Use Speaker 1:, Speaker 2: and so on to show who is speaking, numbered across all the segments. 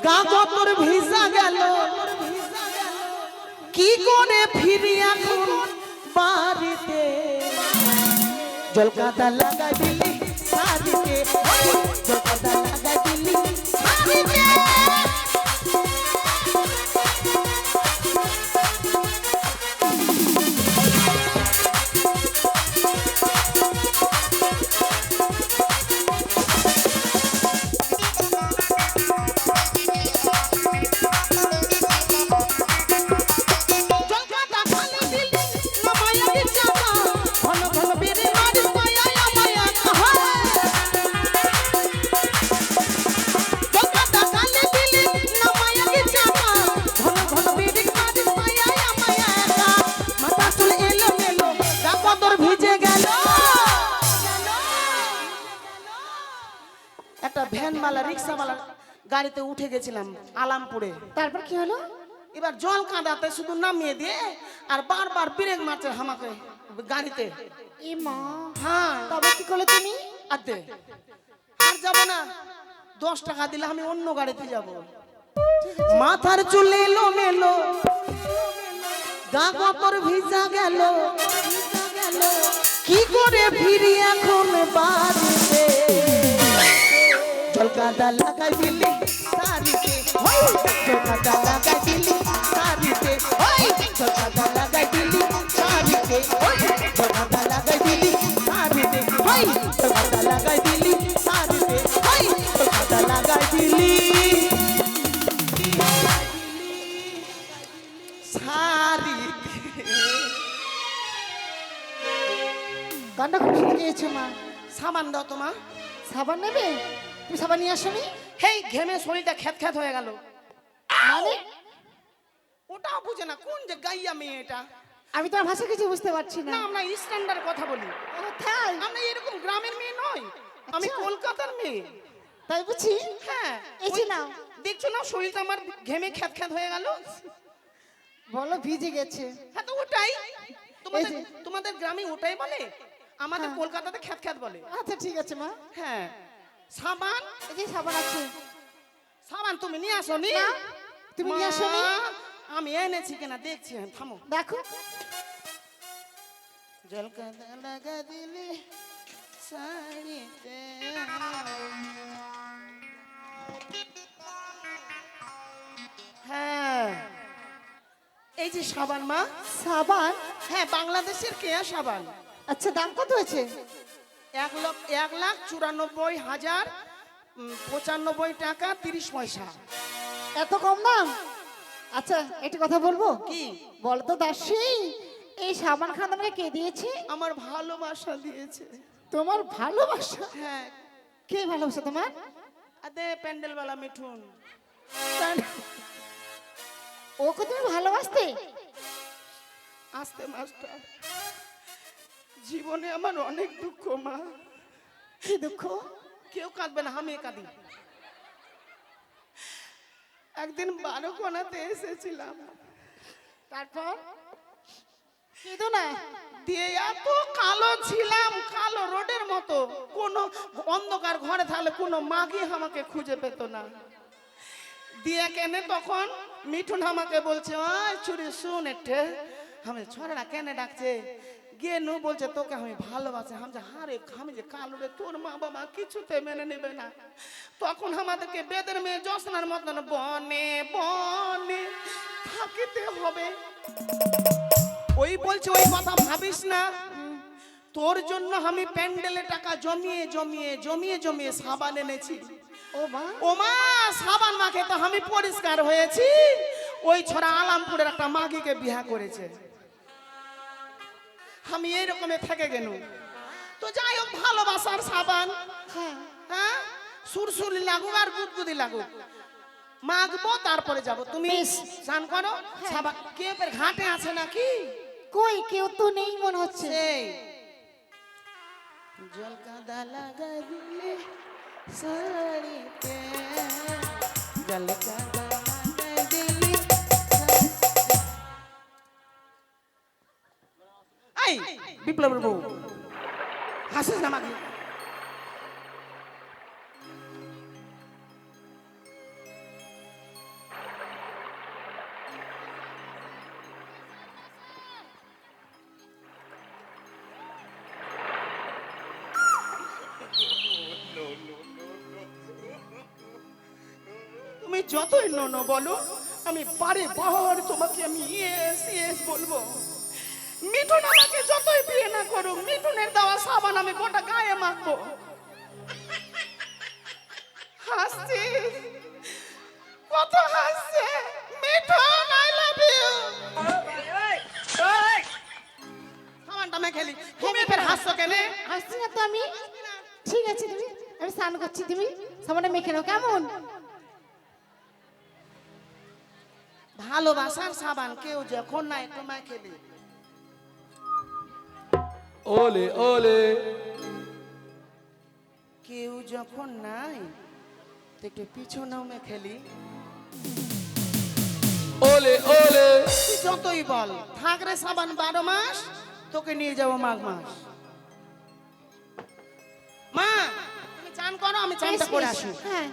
Speaker 1: গা কতর ভিজা গেল কি করে ফিরি এখন বাড়িতে জল কাদা লাগাই দিলি শাড়িতে জল কাদা লাগাই দিলি শাড়িতে একটা ভ্যানওয়ালা রিক্সাওয়ালা গাড়িতে উঠে গেছিলাম আলামপুরে।
Speaker 2: তারপর কি হলো?
Speaker 1: এবার জল কাঁদাতে শুধু নামিয়ে দিয়ে আর বারবার ব্রেক মারছে আমাকে গাড়িতে।
Speaker 2: এ মা,
Speaker 1: হ্যাঁ
Speaker 2: তবে কি করলে তুমি?
Speaker 1: আদে আর যাবো না, 10 টাকা দিলে আমি অন্য গাড়িতে যাব। মাথার চুল এলো মেলো গা কাপড় ভিজা গেল কি করে ফিরি এখন বাড়িতে জল কাদা লাগাই দিলি শাড়িতে জল কাদা লাগাই দিলি শাড়িতে জল কাদা লাগাই দিলি শাড়িতে জল কাদা লাগাই দিলি শাড়িতে জল কাদা লাগাই দিলি শাড়িতে জল কাদা লাগাই দিলি
Speaker 2: গানটা খুব শুনে গিয়েছো মা।
Speaker 1: সাবান দাও তোমা।
Speaker 2: সাবান নেবে? তুমি সাবান নিয়ে আসনি?
Speaker 1: হেই ঘেমে শরীরটা খ্যাত খ্যাত হয়ে গেল।
Speaker 2: মানে
Speaker 1: ওটাও বুঝে না কোন যে গাইয়া মেয়ে এটা।
Speaker 2: আমি তোমার ভাষা কিছু বুঝতে পারছি না।
Speaker 1: না আমরা স্ট্যান্ডার্ড কথা বলি।
Speaker 2: ও তাই?
Speaker 1: আমরা এরকম গ্রামের মেয়ে নই, আমি
Speaker 2: আচ্ছা।
Speaker 1: কলকাতার মেয়ে।
Speaker 2: তাই বুঝি?
Speaker 1: হ্যাঁ
Speaker 2: এই যে নাও।
Speaker 1: দেখছো না শরীরটা আমার ঘেমে খ্যাত খ্যাত হয়ে গেল।
Speaker 2: বলো ভিজে গেছে।
Speaker 1: হ্যাঁ তো ওটাই তোমাদের
Speaker 2: এই যে।
Speaker 1: তোমাদের গ্রামে ওটাই বলে, আমাদের
Speaker 2: হ্যাঁ।
Speaker 1: কলকাতাতে খ্যাত খ্যাত বলে।
Speaker 2: আচ্ছা ঠিক আছে মা।
Speaker 1: হ্যাঁ সাবান,
Speaker 2: এই যে সাবান আছে।
Speaker 1: সাবান তুমি নিয়ে আসো নি?
Speaker 2: না, তুমি নিয়ে আসোনি?
Speaker 1: মা, আমি এনেছি কিনা দেখছি, থামো।
Speaker 2: দেখো।
Speaker 1: জল কাদা লাগা দিলি শাড়িতে হ্যাঁ এই যে সাবান মা।
Speaker 2: সাবান?
Speaker 1: হ্যাঁ বাংলাদেশের কেয়া সাবান।
Speaker 2: আচ্ছা দাম কত হয়েছে?
Speaker 1: 1,94,095 টাকা 30 পয়সা।
Speaker 2: এত কম দাম? আচ্ছা একটা কথা বলবো
Speaker 1: কি?
Speaker 2: বলো তো দাসী, এই সাবান খান আমাকে কে দিয়েছে?
Speaker 1: আমার ভালোবাসা দিয়েছে।
Speaker 2: তোমার ভালোবাসা?
Speaker 1: হ্যাঁ
Speaker 2: কে ভালোবাসা তোমার?
Speaker 1: আদে প্যান্ডেলওয়ালা মিঠুন।
Speaker 2: ওকে তুমি ভালোবাসতে?
Speaker 1: আস্তে মাস্টার, জীবনে আমার অনেক দুঃখ মা।
Speaker 2: কি দুঃখ?
Speaker 1: কেউ কাঁদবে না, আমি কাঁদি। একদিন 12 কোনাতে এসেছিলাম,
Speaker 2: তারপর কেঁদো না।
Speaker 1: দিয়ে এত কালো ছিলাম, কালো রোডের মতো, কোনো অন্ধকার ঘরে থাকলে কোনো মাগি আমাকে খুঁজে পেত না। দিয়ে কেনে তখন মিঠুন আমাকে বলছে, ওই চুরি শুন একটু, আমি ছোড়া কেনে ডাকছে গেনু, বলছে তোকে আমি ভালোবাসি। আমি যে হারে আমি যে কালো রে, তোর মা বাবা কিছুতে মেনে নেবে না। তখন আমাদেরকে বেদের মেয়ে জোসনার মতন বনে বনে থাকিতে হবে। ওই বলছে ওই কথা ভাবিস না, তোর জন্য আমি প্যান্ডেলে টাকা জমিয়ে জমিয়ে জমিয়ে জমিয়ে সাবান এনেছি।
Speaker 2: ও মা,
Speaker 1: ও মা, সাবান মাখে তো আমি পরিষ্কার হয়েছি। ওই ছোড়া আলামপুরের একটা মাগিকে বিয়া করেছে, আমি এইরকমে থেকে গেল। তো যাই হোক, ভালোবাসার সাবান।
Speaker 2: হ্যাঁ
Speaker 1: হ্যাঁ সুরসুরি লাগুক আর গুদগুদি লাগুক, মাখবো তারপরে যাব। তুমি স্নান করো। সাবান কে ঘাটে আছে নাকি?
Speaker 2: কই কেউ তো নেই মনে হচ্ছে।
Speaker 1: সেই জল কাদা লাগা দিলে শাড়িতে জল কাদা লাগা দিলে। এই বিপ্লবের বউ হাসিস না মাগি। যতই নোনো বলো, আমি বারে বার তোমাকে আমি ইয়েস ইয়েস বলবো। মিঠুন আমাকে যতই বিয়ে না করুক, মিঠুনের দেওয়া সাবান আমি গোটা গায়ে মাখবো। হাসছি, কত হাসছে। Mithun I love you. সাবানটা আমি খেলি, তুমি ফের হাসছো কেন?
Speaker 2: আসছি না তো আমি। ঠিক আছে তুমি, আমি স্নান করছি, তুমি সাবানটা মেখে নাও কেমন?
Speaker 1: ভালোবাসার সাবান কেউ যখন না একটু মাখে দিই।
Speaker 3: ওলে ওলে
Speaker 1: কেউ যখন নাই তো একটু পিছনেও মেখেলি।
Speaker 3: ওলে ওলে
Speaker 1: তুই যতই বল থাক রে সাবান 12 মাস, তোকে নিয়ে যাবো মাঘ মাস। মা তুমি চান করো, আমি চানটা করে আসি।
Speaker 2: হ্যাঁ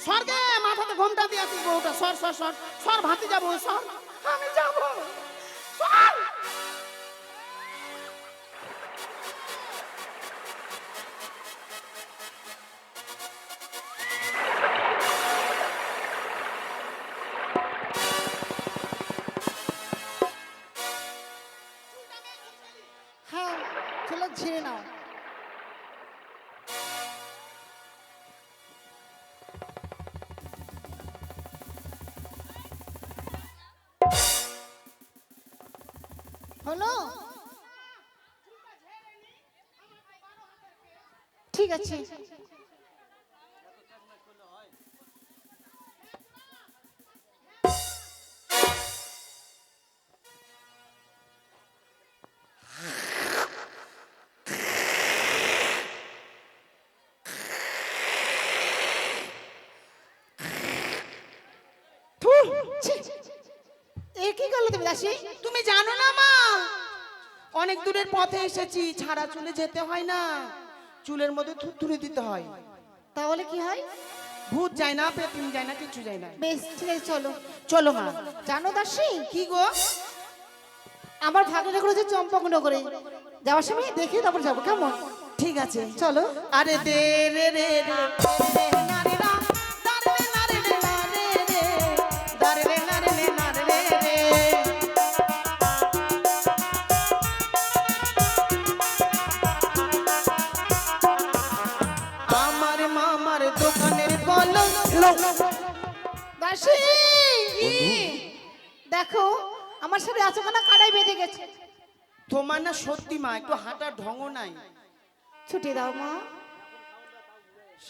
Speaker 1: স্বর্গে মাথাতে ঘোমটা দিয়ে আসিস বউটা। সর সর সর সর, ভাতি যাবো, সর আমি যাবো, সর।
Speaker 2: হ্যাঁ, চলো ঝেড়ে নাও। হলো, ঠিক আছে। ছি, এ কি করলে তুমি দাসী?
Speaker 1: তুমি জানো না মা, অনেক দূরের পথে এসেছি, ছাড়া চুলে যেতে হয় না, চুলের মধ্যে থুতুরি দিতে হয়।
Speaker 2: তাহলে কি হয়?
Speaker 1: ভূত যায় না, পেতনি যায় না, কিচ্ছু যায় না।
Speaker 2: বেশ, ঠিক আছে, চলো।
Speaker 1: চলো মা।
Speaker 2: জানো দাসী,
Speaker 1: কি গো?
Speaker 2: আমার ভাগনা করেছে চম্পকনগরে, যাওয়ার সময় দেখে তারপর যাবো, কেমন?
Speaker 1: ঠিক আছে
Speaker 2: চলো।
Speaker 1: আরে দে রে রে রে রে না রে না, দারে রে না রে রে না রে রে, দারে রে না রে রে না রে রে। আমার মামার দোকানের কলম।
Speaker 2: দাসী, দেখো আমার সাথে আচকানা কাটাই বেঁধে গেছে।
Speaker 1: তোমার না সত্যি মা একটু হাঁটার ঢঙ্গ নাই।
Speaker 2: ছুটি দাও মা।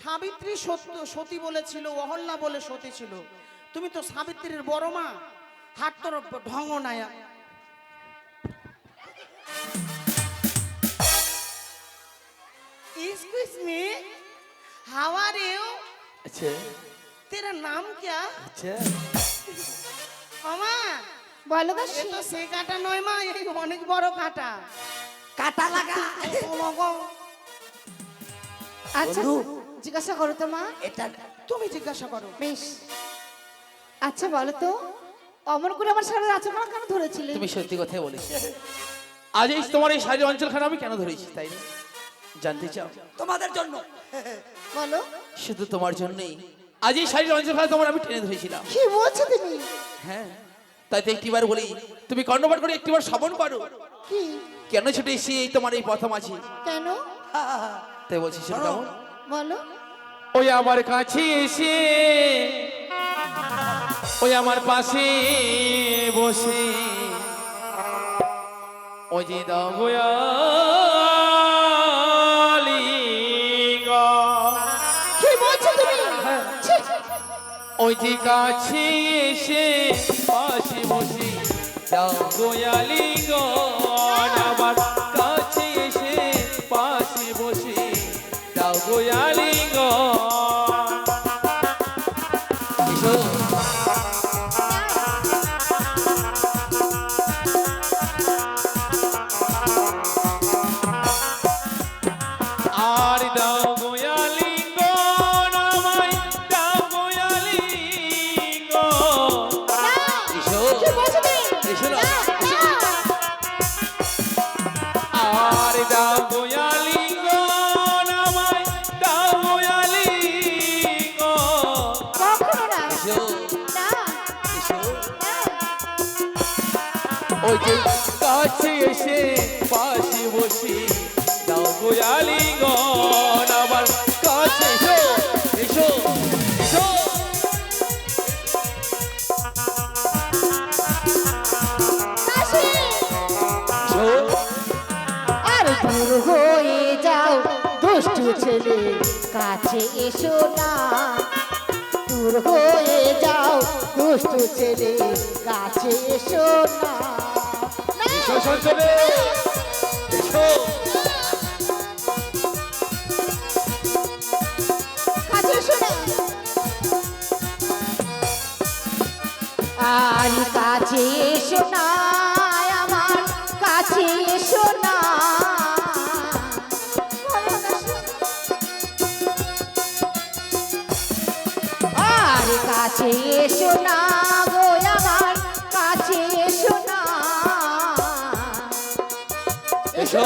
Speaker 1: সাবিত্রী সত্য সতী বলেছিল, অহল্যা বলে সতী ছিল। তুমি তো সাবিত্রীর বড় মা, হাঁটতর ঢঙ্গ নাই। Excuse me, how are you?
Speaker 3: अच्छा
Speaker 1: तेरा नाम क्या?
Speaker 3: अच्छा
Speaker 1: মামা
Speaker 2: বলো
Speaker 1: এ
Speaker 2: দাসী।
Speaker 1: তো সে কাটা নয় মা, এই অনেক বড় কাটা, কাটা লাগা।
Speaker 2: আচ্ছা,
Speaker 3: বন্ধু।
Speaker 2: জিজ্ঞাসা করো তো মা।
Speaker 1: এটা তুমি জিজ্ঞাসা করো।
Speaker 2: বেশ, আচ্ছা বলো তো, অমন করে আমার সারা আচকানা কেন ধরেছিলে?
Speaker 3: তুমি সত্যি কথাই বলেছ। আজ এই তোমার এই শাড়ির অঞ্চলখানে আমি কেন ধরেছি তাই না জানতে চাও?
Speaker 4: তোমাদের জন্য।
Speaker 2: বলো।
Speaker 3: শুধু তোমার জন্যই আজ এই শাড়ির অঞ্চলখানে তোমার আমি টেনে ধরেছিলাম।
Speaker 2: কি বলছো তুমি?
Speaker 3: হ্যাঁ, তাই তো একটিবার বলি, তুমি কর্ণপাত করে একটিবার শ্রবণ করো।
Speaker 2: কি?
Speaker 3: কেন ছুটে এসে এই তোমার এই পথ মাঝি,
Speaker 2: কেন?
Speaker 3: তাই বলছি শোনো কেমন।
Speaker 2: বলো।
Speaker 3: ওই আমার কাছে এসে ওই আমার পাশে বসে ওই যে
Speaker 2: কি বলছো তুমি? ছি,
Speaker 3: ওই যে কাছে এসে পাশে বসে দাও গোয়ালি গণ, আমার কাছে এসে পাশে বসে দাও গোয়ালি গণ। এসো। ওই যে কাছে এসে পাশে বসে দাও গো আলিঙ্গন আবার কাছে এসো এসো এসো এসো
Speaker 2: আর দূর হয়ে যাও দুষ্টু ছেলে কাছে এসো না দূর হয়ে যাও দুষ্টু ছেলে কাছে এসো না
Speaker 3: এসো সঞ্চলে এসো
Speaker 2: কাছে এসো না আর কাছে এসো না আমার কাছে এসো না আর কাছে এসো না গো আমার কাছে এসো না
Speaker 3: এসো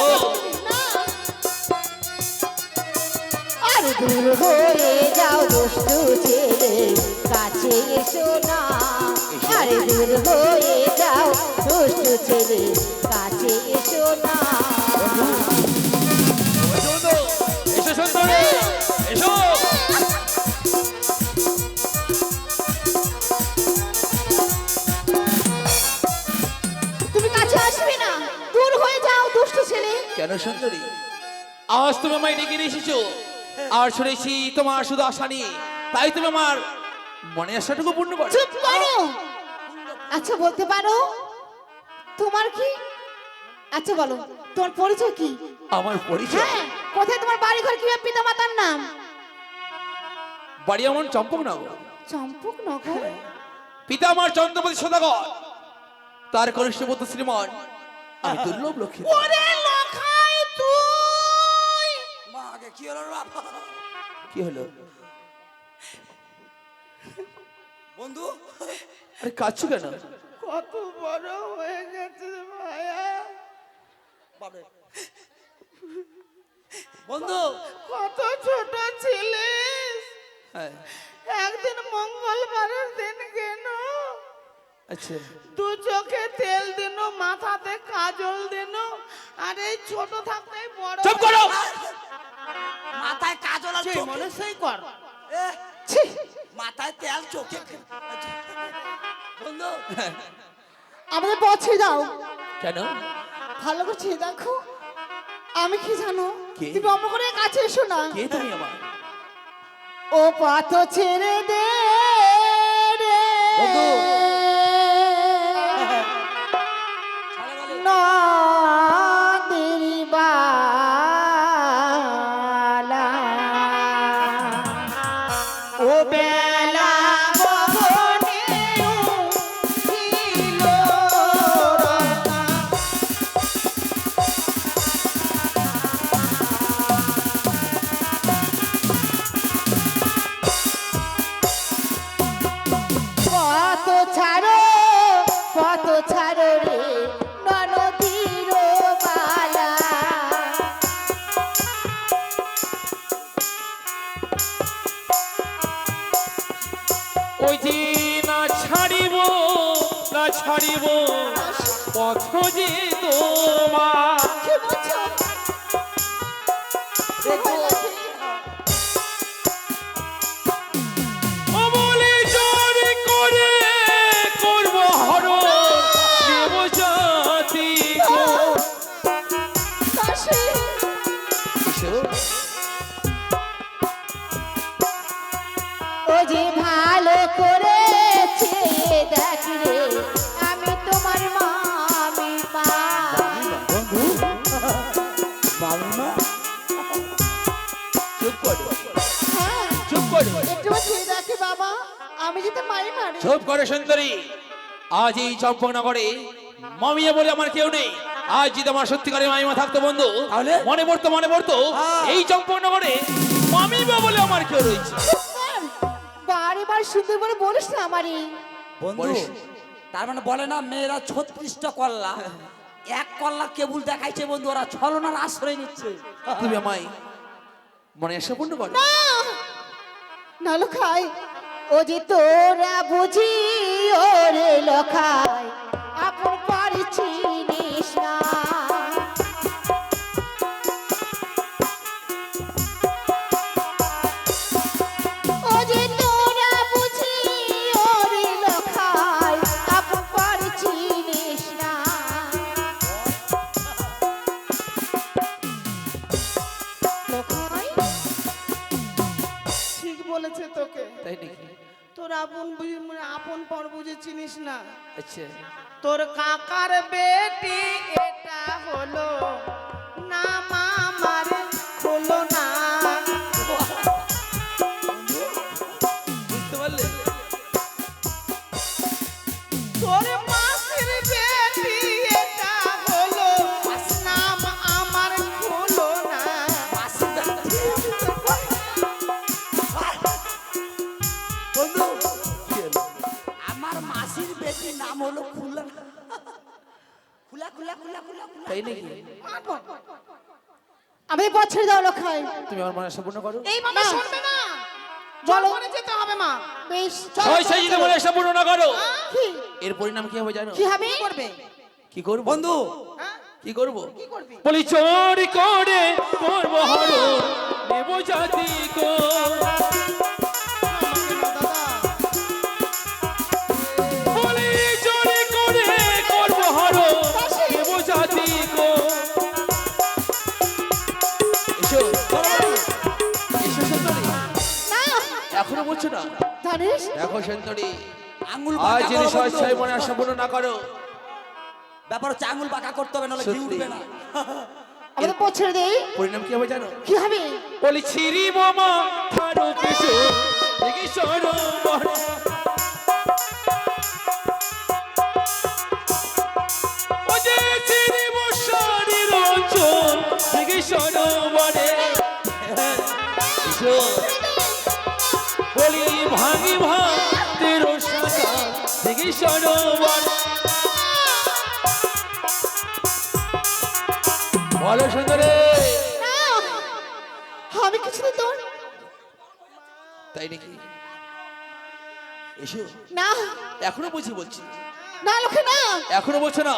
Speaker 2: আর দূর হয়ে যাও দুষ্টু ছেলে কাছে এসো না আর দূর হয়ে যাও দুষ্টু ছেলে কাছে এসো না
Speaker 3: এসো সঞ্চলে এসো
Speaker 2: তুমি কাছে আসবে না দূর হয়ে যাও দুষ্টু ছেলে
Speaker 3: কেন সুন্দরী আজ তুমি আমায় ডেকে নিয়ে এসেছো আর শুনেছি তোমার শুধু আশা নিয়ে তাই তুমি আমার মনে আশাটুকু পূর্ণ করো
Speaker 2: চুপ করো আচ্ছা বলতে পারো তোমার কি আচ্ছা বলো তোমার পরিচয় কি
Speaker 3: আমার পরিচয়
Speaker 2: হ্যাঁ কোথায় তোমার বাড়ি ঘর কি পিতা মাতার নাম
Speaker 3: বাড়ি আমার চম্পকনগর
Speaker 2: চম্পকনগর
Speaker 3: পিতা আমার চন্দ্রপতি সদাগর তার কনিষ্ঠ পুত্র শ্রীমান আমি দুর্লভ লক্ষ্মী
Speaker 1: ওরে লখাই তুই
Speaker 4: মা আগে কি হলো রে বাবা?
Speaker 3: কি হলো
Speaker 4: বন্ধু
Speaker 3: আরে কাচ্ছু কেন
Speaker 1: কত বড় হয়ে গেছে ভাইয়া
Speaker 4: বাবরে বন্ধু
Speaker 1: কত ছোট ছিলিস
Speaker 3: হ্যাঁ
Speaker 1: একদিন মঙ্গলবারের দিন কেন
Speaker 3: আচ্ছা
Speaker 1: দু চোখে তেল দিন মাথাতে কাজল দিন আর এই ছোট থাকতেই বড়
Speaker 3: চুপ করো
Speaker 4: মাথায় কাজল আর
Speaker 1: সেই
Speaker 4: চোখে-
Speaker 1: মনে সেই কর
Speaker 4: এ,
Speaker 2: ছি
Speaker 4: মাথায় তেল চোখে বন্ধু
Speaker 2: আমাদের পৌঁছে দাও
Speaker 3: কেন
Speaker 2: ভালো করে চেয়ে দেখো আমি কি জানো
Speaker 3: কে?
Speaker 2: তুমি অন্য করে কাছে এসো না
Speaker 3: কে তুমি আমার
Speaker 2: ও পথ ছেড়ে দে রে
Speaker 4: বন্ধু।
Speaker 2: নদীর বালা ও বেলা গগনে উঠিল রতা। পথ ছাড়ো রে নদীর বালা
Speaker 3: ওই যে না ছাড়িব পথ যে তোমার
Speaker 2: কি বলছো
Speaker 3: অমলে জোরে করে করব হরণ দেব জাতি গো।
Speaker 2: কাশি
Speaker 3: এসো।
Speaker 2: ও যে ভালো করে চেয়ে দেখ রে আমি তোমার মামি মা
Speaker 3: চুপ করো
Speaker 2: হ্যাঁ
Speaker 3: চুপ করো
Speaker 2: একটু চেয়ে দেখি বাবা আমি যদি মাই মারি
Speaker 3: চুপ করে সুন্দরী আজ এই চম্পকনগরে মামিয়া বলে আমার কেউ নেই আজ যদি আমার সত্যিকারের মামিমা থাকতো বন্ধু
Speaker 4: তাহলে?
Speaker 3: মনে পড়তো
Speaker 4: হ্যাঁ।
Speaker 3: এই চম্পকনগরে মামিমা বলে আমার কেউ রয়েছে
Speaker 2: বারে সুন্দর বলে বলিস না আমারই
Speaker 4: বন্ধু
Speaker 3: বলিস।
Speaker 4: তার মানে বলে না মেয়েরা 36টা কল্লা এক কল্লা কেবল দেখাইছে বন্ধু ওরা ছলনার আশ্রয় নিচ্ছে
Speaker 3: তুমি আমায় মনে আশা পূর্ণ করো
Speaker 2: না লোখাই ও যে তোরা বুঝি ওরে লোখাই আপন পারিছি
Speaker 3: তাই নাকি?
Speaker 1: তোর আপন আপন পর বুঝে চিনিস না।
Speaker 3: আচ্ছা
Speaker 1: তোর কাকার বেটি এটা হলো না মামার হলো না।
Speaker 3: বুঝতে পারলে?
Speaker 1: তোর মাসির বেটি এটা হলো নাম আমার হলো না।
Speaker 4: বন্ধু
Speaker 3: কি হলো?
Speaker 4: আমার মাসির বেটির নাম হলো খুলা খুলা খুলা খুলা খুলা খুলা।
Speaker 3: তাই নাকি?
Speaker 2: আমাদের পথ ছেড়ে দাও লক্ষাই।
Speaker 3: তুমি আমার মনে পূর্ণ করো।
Speaker 1: এই মামা
Speaker 2: না।
Speaker 1: শুনবে না,
Speaker 2: বলো।
Speaker 1: জল যেতে হবে মা।
Speaker 2: বেশ
Speaker 3: ছয় ছয় যদি মনে পূর্ণ না করো,
Speaker 2: কি
Speaker 3: এর পরিণাম কি হবে জানো?
Speaker 2: কি হবে?
Speaker 1: করবে
Speaker 3: কি করব
Speaker 4: বন্ধু
Speaker 1: হ্যাঁ
Speaker 3: কি করব?
Speaker 1: কি করবি?
Speaker 3: বলি চোরি করে করব হরণ দেব জাতি কো। বলি চোরি করে করব হরণ দেব জাতি কো। এসো এসো সুন্দরী,
Speaker 2: না
Speaker 3: এখনো বলছো না?
Speaker 2: জানিস
Speaker 3: দেখো সুন্দরী,
Speaker 4: আঙ্গুল
Speaker 3: আজ
Speaker 4: বাঁকা
Speaker 3: যদি
Speaker 4: করো
Speaker 3: ছয়
Speaker 4: বন্ধু।
Speaker 3: ছয় মনে পূর্ণ না করো,
Speaker 4: ব্যাপার হচ্ছে আঙ্গুল বাঁকা করতে হবে, নাহলে ঘি
Speaker 3: সত্যি।
Speaker 4: উঠবে না।
Speaker 2: আমাদের পথ ছেড়ে দেই।
Speaker 3: পরিণাম কি হবে জানো?
Speaker 2: কি হবে?
Speaker 3: বলি ছিরি মামা থারো কিছু দেখি সরো বড়। ও যে ছিরি মশারি রঞ্জন দেখি সরো বড়ে। এসো বলি ভাঙি ভাতের শাখা দেখি সরো বড়ে। বলো সুন্দরে।
Speaker 2: না আমি কিছু তোর
Speaker 3: তাই নাকি? এসো,
Speaker 2: না
Speaker 3: এখনো বুঝি বলছি,
Speaker 2: না লক্ষে না।
Speaker 3: এখনো বলছো না?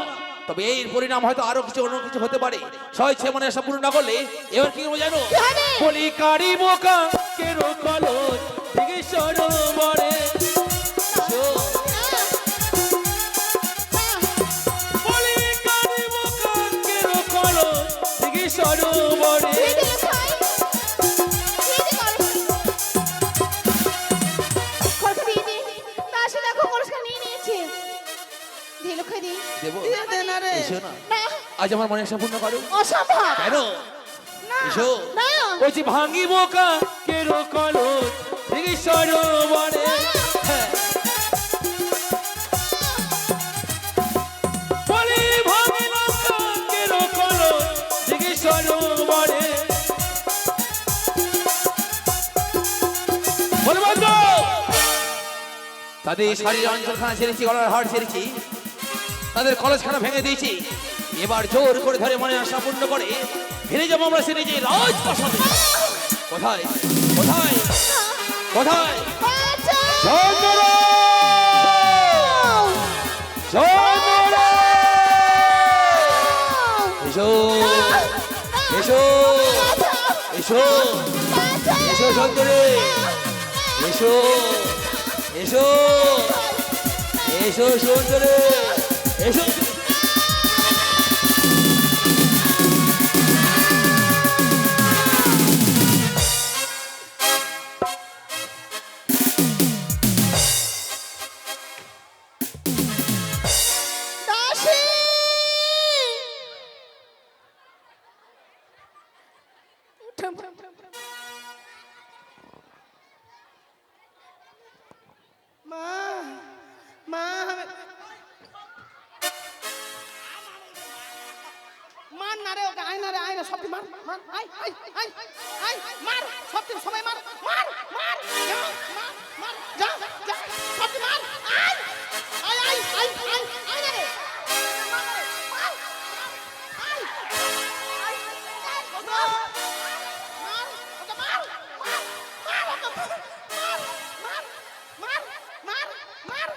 Speaker 3: তবে এই পরিণাম হয়তো আরো কিছু অন্য কিছু হতে পারে। ছয় ছয় মনে আশা পূর্ণ না করলে এবার কি করবো জানো?
Speaker 2: কি হবে?
Speaker 3: বলি কারি বোকা কেরো কলস দিকে সরোবরে। এসো, বলি কারি বোকা কেরো কলস দিকে সরোবরে। দেবো?
Speaker 1: দিয়ে দে না রে।
Speaker 3: এসো না, আজ আমার মনে আশা পূর্ণ করো।
Speaker 2: অসম্ভব
Speaker 3: কেন? এসো,
Speaker 2: না
Speaker 3: বলছি ভাঙি বোকা কেরো কলস দিকে সরোবরে। হ্যাঁ। বলি ভাঙি বোকা কেরো কলস দিকে সরোবরে। বলে বন্ধু, তাদের শাড়ির অঞ্চলখানা ছেড়েছি, গলার হাড় ছেড়েছি, তাদের কলেজখানা ভেঙে দিয়েছি। এবার জোর করে ধরে মনে আশা পূর্ণ করে ফিরে যাবো আমরা সে নিজে রাজপ্রাসাদে। কোথায় কোথায় কোথায়? চন্দরা! চন্দরা! এসো এসো এসো এসো সুন্দরী, এসো এসো এসো সুন্দরী, এসো।
Speaker 1: মা মা মার না রে, ওকে আয় না রে, আয় না, সত্যি মার মার, আয় আয় আয় আয় মার, সত্যি সবাই মার মার মার যা, মার মার যা যা, সত্যি মার, আয় আয় আয় আয় আয় আয় না রে, মার না রে, মার আয় আয় ওকে মার ওকে মার মার মার ওকে মার মার মার মার মার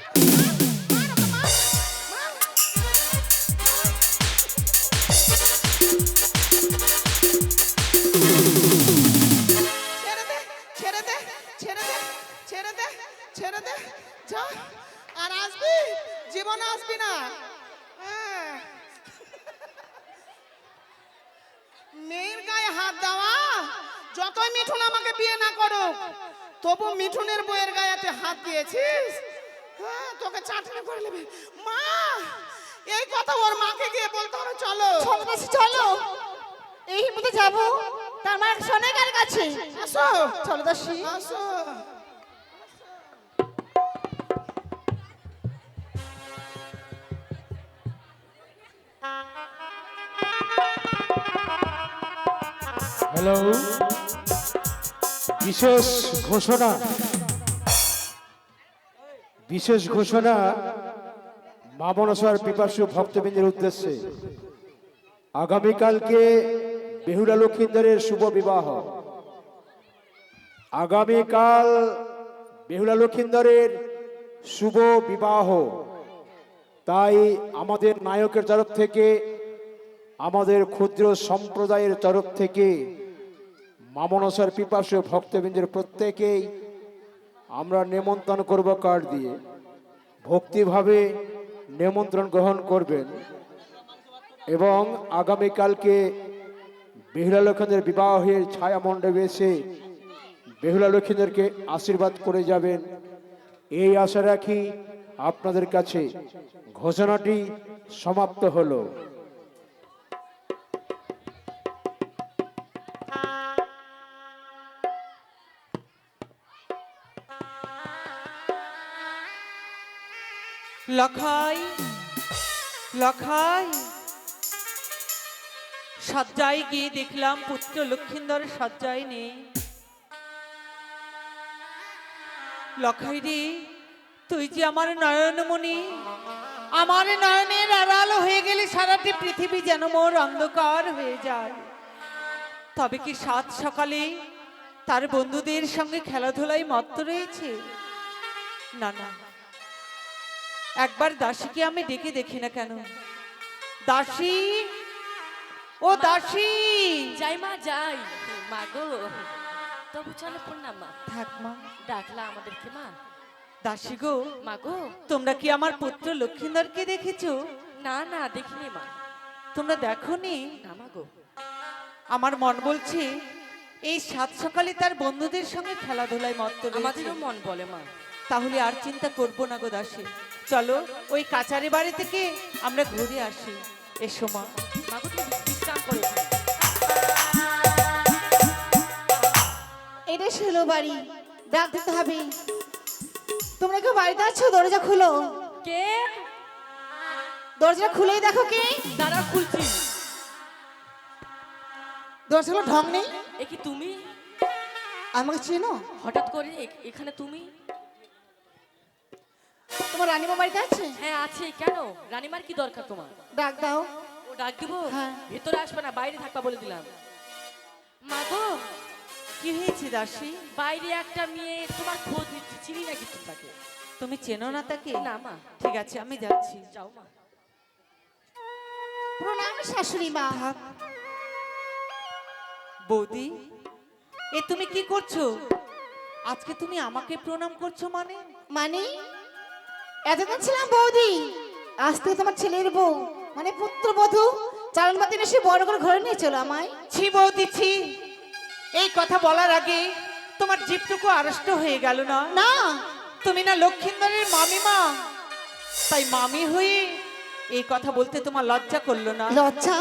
Speaker 1: ছেড়ে দে ছেড়ে দে ছেড়ে দে ছেড়ে দে ছেড়ে দে, যা আর আসবি, জীবনে আসবি না। হ্যাঁ। মেয়ের গায়ে হাত দেওয়া, যতই মিঠুন আমাকে বিয়ে না করুক, তবু মিঠুনের বইয়ের গায়েতে হাত দিয়েছিস? হ্যাঁ, তোকে চাটনি করে নেবে মা। এই কথা ওর মাকে গিয়ে বলতে হবে। চলো
Speaker 2: চলো দাসী চলো, এই মধ্যে যাবো তার মা সোনাগার কাছে।
Speaker 1: আসো
Speaker 2: চলো দাসী।
Speaker 1: আসো।
Speaker 5: হ্যালো, বিশেষ ঘোষণা, বিশেষ ঘোষণা মা মনসার পিপাসু ভক্তবৃন্দের উদ্দেশ্যে। আগামীকালকে বেহুলা লক্ষিন্দরের শুভ বিবাহ। আগামীকাল বেহুলা লক্ষিন্দরের শুভ বিবাহ। তাই আমাদের নায়কের তরফ থেকে, আমাদের ক্ষুদ্র সম্প্রদায়ের তরফ থেকে মা মনসার পিপাসু ভক্তবৃন্দের প্রত্যেকেই আমরা নেমন্ত্রণ করব কার্ড দিয়ে। ভক্তিভাবে নেমন্ত্রণ গ্রহণ করবেন এবং আগামীকালকে বেহুলা লক্ষিন্দরের বিবাহের ছায়া মণ্ডপে এসে বেহুলা লক্ষিন্দরকে আশীর্বাদ করে যাবেন, এই আশা রাখি আপনাদের কাছে। ঘোষণাটি সমাপ্ত হলো।
Speaker 6: লখাই লখাই, সজ্জায় গিয়ে দেখলাম পুত্র লক্ষিন্দর সজ্জায় নেই। লখাই রে, তুই যে আমার নয়নমণি, আমার নয়নের আড়াল হয়ে গেলে সারাটি পৃথিবী যেন মোর অন্ধকার হয়ে যায়। তবে কি সাত সকালে তার বন্ধুদের সঙ্গে খেলাধুলায় মত্ত রয়েছে? না না, একবার দাসীকে আমি ডেকে দেখি না কেন। দাসী, ও দাসী।
Speaker 7: যাই মা যাই। মা গো, তবু চলো প্রণাম মা।
Speaker 6: থাক মা।
Speaker 7: ডাকলা আমাদেরকে মা?
Speaker 6: দাসী গো,
Speaker 7: মা গো,
Speaker 6: তোমরা কি আমার পুত্র লক্ষিন্দরকে দেখেছো?
Speaker 7: না না দেখিনি মা।
Speaker 6: তোমরা দেখোনি?
Speaker 7: না মা গো।
Speaker 6: আমার মন বলছে এই সাত সকালে তার বন্ধুদের সঙ্গে খেলাধুলায় মত্ত রয়েছে।
Speaker 7: আমাদেরও মন বলে মা।
Speaker 6: তাহলে আর চিন্তা করবো না গো দাসী, চলো ওই কাচারি বাড়ি থেকে আমরা ঘুরে আসি। এসো মা।
Speaker 7: মা গো, তুমি বিশ্রাম করো।
Speaker 2: এটা ছিল বাড়ি, ডাক দিতে হবে। তোমরা কেউ বাড়িতে আছো? দরজা খুলো।
Speaker 7: কে?
Speaker 2: দরজা খুলেই দেখো কে।
Speaker 7: দাঁড়া, খুলছি।
Speaker 2: দরজা ঢং নেই।
Speaker 7: এ কি তুমি?
Speaker 2: আমাকে চেনো?
Speaker 7: হঠাৎ করে এখানে তুমি?
Speaker 2: তোমার রানীমা বাড়িতে আছে?
Speaker 7: হ্যাঁ আছে। কেন? রানীমার কি দরকার তোমার?
Speaker 2: ডাক দাও।
Speaker 7: ও ডাক দিব?
Speaker 2: হ্যাঁ।
Speaker 7: ভেতরে আসবে না, বাইরে থাকবা বলে দিলাম। মা গো,
Speaker 6: কি হয়েছে দাসী?
Speaker 7: বাইরে একটা মেয়ে তোমার খোঁজ নিচ্ছে, চিনি না কিছু তাকে।
Speaker 6: তুমি চেনো না তাকে?
Speaker 7: না মা।
Speaker 6: ঠিক আছে, আমি যাচ্ছি।
Speaker 7: যাও মা।
Speaker 2: প্রণাম শাশুড়ি মা।
Speaker 6: থাক। বৌদি, এ তুমি কি করছো? আজকে তুমি আমাকে প্রণাম করছো মানে?
Speaker 2: মানে এতদিন ছিলাম বৌদি, আজ থেকে তোমার ছেলের বউ, মানে পুত্রবধূ। চারণ বাতি এসে বড় করে ঘরে নিয়ে চলো আমায়।
Speaker 6: ছি বৌদি ছি, এই কথা বলার আগে তোমার জিভটুকু আড়ষ্ট হয়ে গেল না?
Speaker 2: না,
Speaker 6: তুমি না লক্ষিন্দরের মামিমা, তাই মামি হয়ে এই কথা বলতে তোমার লজ্জা করলো না?
Speaker 2: লজ্জা?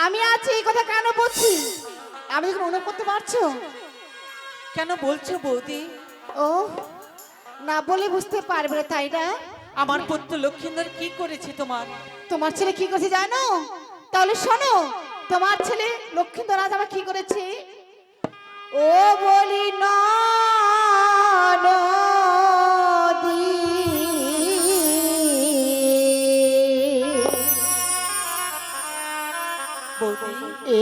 Speaker 2: আমি আজ এই কথা কেন বলছি আমি যখন অনুভব করতে পারছো?
Speaker 6: কেন বলছো বৌদি?
Speaker 2: ও না বলে বুঝতে পারবে না, তাই না?
Speaker 6: আমার পুত্র লক্ষিন্দর কি করেছে তোমার?
Speaker 2: তোমার ছেলে কি করেছে জানো? তাহলে শোনো, তোমার ছেলে লক্ষিন্দর আজ আমার কি করেছে। ও বলি নদী,
Speaker 6: বৌদি,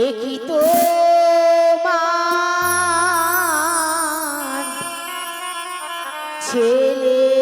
Speaker 2: একই তো ছেলে